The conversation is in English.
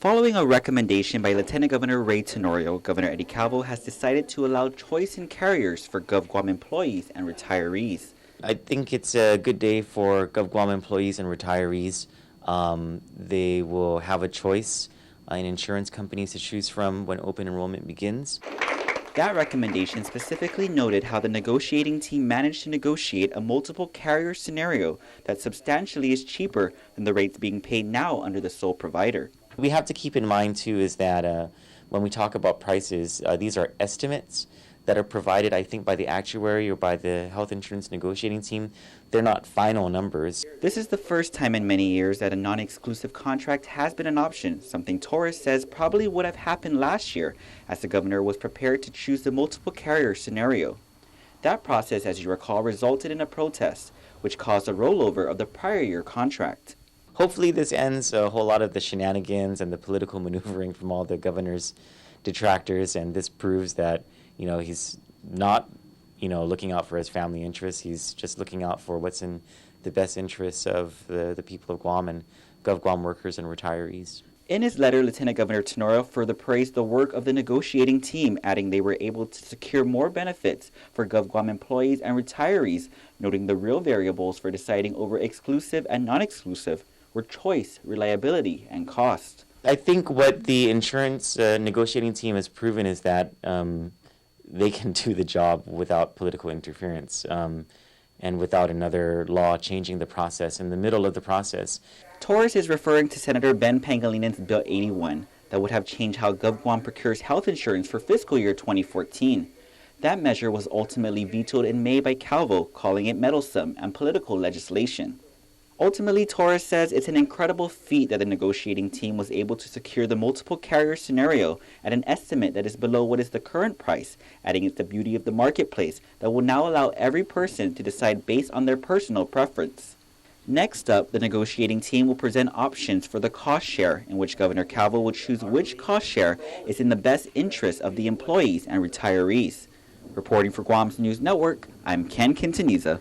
Following a recommendation by Lieutenant Governor Ray Tenorio, Governor Eddie Calvo has decided to allow choice in carriers for GovGuam employees and retirees. I think it's a good day for GovGuam employees and retirees. They will have a choice in insurance companies to choose from when open enrollment begins. That recommendation specifically noted how the negotiating team managed to negotiate a multiple carrier scenario that substantially is cheaper than the rates being paid now under the sole provider. We have to keep in mind, too, is that when we talk about prices, these are estimates that are provided, I think, by the actuary or by the health insurance negotiating team. They're not final numbers. This is the first time in many years that a non-exclusive contract has been an option, something Torres says probably would have happened last year as the governor was prepared to choose the multiple carrier scenario. That process, as you recall, resulted in a protest, which caused a rollover of the prior year contract. Hopefully this ends a whole lot of the shenanigans and the political maneuvering from all the governor's detractors, and this proves that, he's not, looking out for his family interests. He's just looking out for what's in the best interests of the people of Guam and GovGuam workers and retirees. In his letter, Lieutenant Governor Tenorio further praised the work of the negotiating team, adding they were able to secure more benefits for GovGuam employees and retirees, noting the real variables for deciding over exclusive and non-exclusive were choice, reliability, and cost. I think what the insurance negotiating team has proven is that they can do the job without political interference and without another law changing the process in the middle of the process. Torres is referring to Senator Ben Pangalinan's Bill 81 that would have changed how GovGuam procures health insurance for fiscal year 2014. That measure was ultimately vetoed in May by Calvo, calling it meddlesome and political legislation. Ultimately, Torres says it's an incredible feat that the negotiating team was able to secure the multiple carrier scenario at an estimate that is below what is the current price, adding it's the beauty of the marketplace that will now allow every person to decide based on their personal preference. Next up, the negotiating team will present options for the cost share, in which Governor Calvo will choose which cost share is in the best interest of the employees and retirees. Reporting for Guam's News Network, I'm Ken Quintaniza.